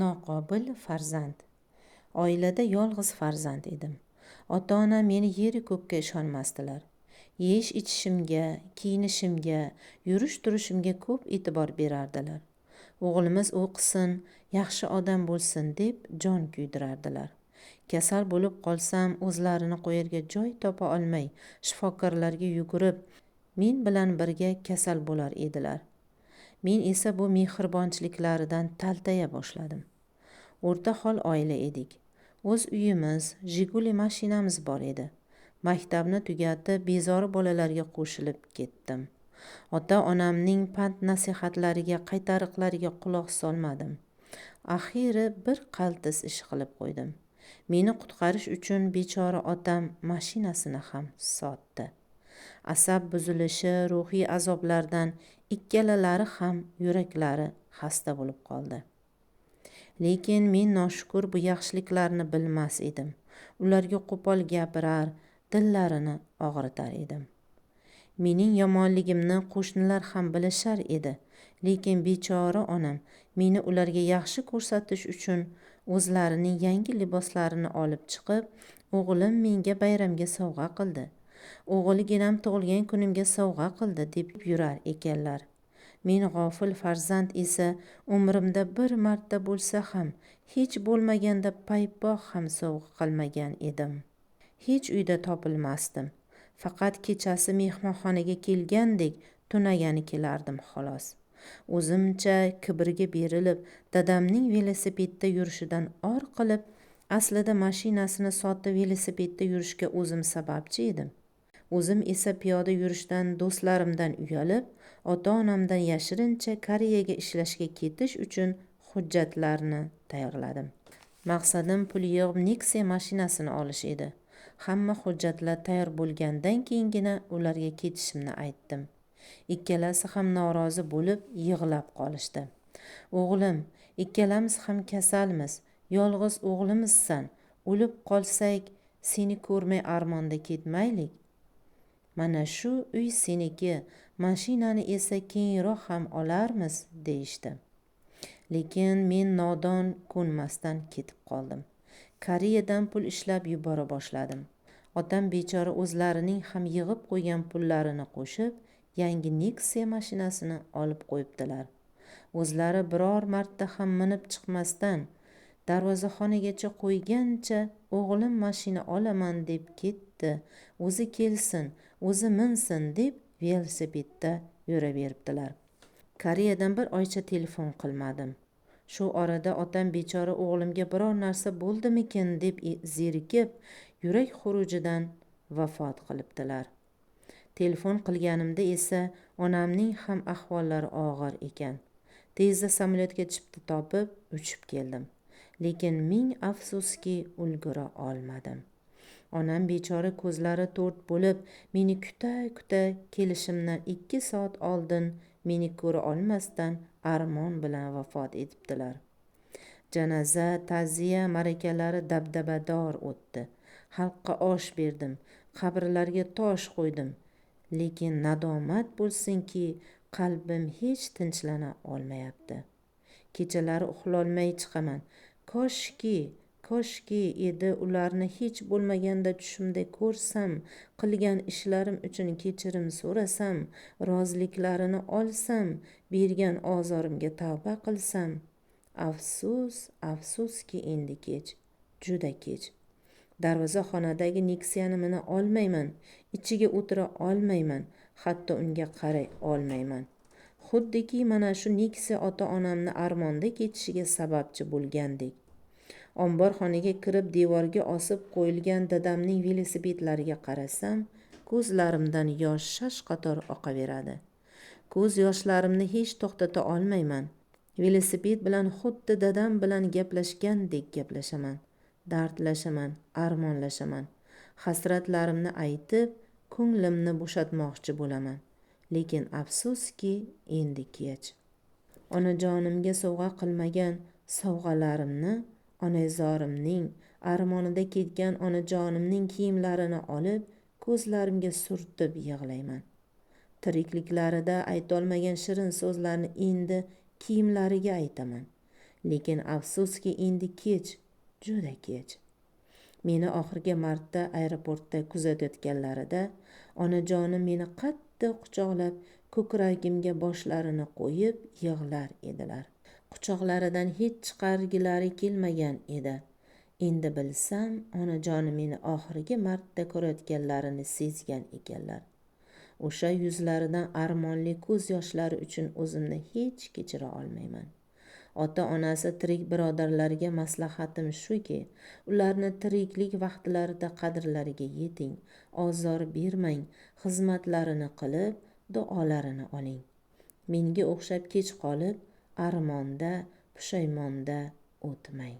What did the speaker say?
Noqobil farzand. Oilada yolg'iz farzand edim. Ota-onam meni yer ko'kka ishonmasdilar. Yeyish ichishimga, kiyinishimga, yurish turishimga ko'p e'tibor berardilar. O'g'limiz o'qisin, yaxshi odam bo'lsin deb jon kuydirardilar. Kasal bo'lib qolsam, o'zlarini qo'yarga joy topa olmay, shifokorlarga yugurib, men bilan birga kasal bo'lar edilar. Men esa bu mehribonchiliklaridan taltaya boshladim. O'rta hol oila edik. O'z uyimiz, Jiguli mashinamiz bor edi. Maktabni tugatib, bezori bolalarga qo'shilib ketdim. Ota-onamning pand-nasihatlariga, qaytariqlariga quloq solmadim. Axiri bir qaltis ish qilib qo'ydim. Meni qutqarish uchun bechora otam mashinasini ham sotdi. Asab buzilishi, ruhiy azoblardan ikkalalari ham yuraklari xasta bo'lib qoldi. Lekin men noshukur bu yaxshiliklarni bilmas edim. Ularga qo'pol gapirar, dillarini og'ritar edim. Mening yomonligimni qo'shnilar ham bilishar edi. Lekin bechora onam meni ularga yaxshi ko'rsatish uchun o'zlarining yangi liboslarini olib chiqib, o'g'lim menga bayramga sovg'a qildi. O'g'ilginam tug'ilgan kunimga sovg'a qildi deb yurar ekanlar. Men g'ofil farzand esa umrimda bir marta bo'lsa ham, hech bo'lmaganda paypoq ham sovg'a qilmagan edim. Hech uyda topilmasdim. Faqat kechasi mehmonxonaga kelgandek tunagani kelardim xolos. O'zimcha kibrga berilib, dadamning velosipedda yurishidan or qilib, aslida mashinasini sotib velosipedda yurishga o'zim sababchi edim. O'zim esa piyoda yurishdan, do'stlarimdan uyalib, ota-onamdan yashirincha Koreyaga ishlashga ketish uchun hujjatlarni tayyorladim. Maqsadim pul yig'ib Nexia mashinasini olish edi. Hamma hujjatlar tayyor bo'lgandan keyingina ularga ketishimni aytdim. Ikkalasi ham norozi bo'lib yig'lab qolishdi. O'g'lim, ikkalamiz ham kasalmiz, yolg'iz o'g'limizsan. O'lib qolsak, seni ko'rmay armonda ketmaylik. Mana shu uy seniki, mashinani esa keyinroq ham olarmiz deyishdi. Lekin men nodon ko'nmasdan ketib qoldim. Koreyadan pul ishlab yubora boshladim. Otam bechora o'zlarining ham yig'ib qo'ygan pullarini qo'shib, yangi Nexia mashinasini olib qo'yibdilar. O'zlari biror marta ham minib chiqmasdan, darvozaxonagacha qo'ygancha o'g'lim mashina olaman deb ketdi. O'zi kelsin, o'zi minsin deb velosipedda yuraveribdilar. Koreyadan bir oycha telefon qilmadim. Shu orada otam bechora o'g'limga biror narsa bo'ldimikin deb zerikib, yurak xurujidan vafot qilibdilar. Telefon qilganimda esa onamning ham ahvollari og'ir ekan. Tezda samolyotga chipta topib uchib keldim. Lekin ming afsuski ulgura olmadim. Onam bechora ko'zlari to'rt bo'lib, meni kuta kelishimdan 2 soat oldin meni ko'ra olmasdan armon bilan vafot etibdilar. Janoza, ta'ziya ma'rakalari dabdabador o'tdi. Xalqqa osh berdim, qabrlarga tosh qo'ydim. Lekin nadomat bo'lsinki, qalbim hech tinchlana olmayapti. Kechalari uxlolmay chiqaman. Koshki edi ularni hech bo'lmaganda tushimda ko'rsam, qilgan ishlarim uchun kechirim so'rasam, roziliklarini olsam, bergan ozorimga tavba qilsam. Afsuski endi kech, juda kech. Darvozaxonadagi Nexia'ni mina olmayman, ichiga o'tira olmayman, hatto unga qaray olmayman. Xuddiki mana shu Nexia ota-onamni armonda ketishiga sababchi bo'lgandek. Omborxonaga kirib devorga osib qo'yilgan dadamning velosipedlariga qarasam, ko'zlarimdan yosh shashqator oqaveradi. Ko'z yoshlarimni hech to'xtata olmayman. Velosiped bilan xuddi dadam bilan gaplashgandek gaplashaman, dardlashaman, armonlashaman. Hasratlarimni aytib, ko'nglimni bo'shatmoqchi bo'laman. Lekin afsuski endi kech. Onajonimga sovg'a qilmagan sovg'alarimni, onazorimning armonida ketgan onajonimning kiyimlarini olib, ko'zlarimga surtib yig'layman. Tirikliklarida aytolmagan shirin so'zlarni endi kiyimlariga aytaman. lekin afsuski endi kech, juda kech. Meni oxirgi marta aeroportda kuzatayotganlarida onajonim meni qattiq quchoqlab ko'kragimga boshlarini qo'yib yig'lar edilar. Quchoqlaridan hech chiqargilari kelmagan edi. Endi bilsam, onajonim meni oxirgi marta ko'rayotganlarini sezgan ekanlar. O'sha yuzlaridan armonli ko'z yoshlari uchun o'zimni hech kechira olmayman. Ota-onasi tirik birodarlarga maslahatim shuki, ularni tiriklik vaqtlarida qadrlariga yeting, ozor bermang, xizmatlarini qilib, duolarini oling. Menga o'xshab kech qolib, armonda, pushaymonda o'tmang.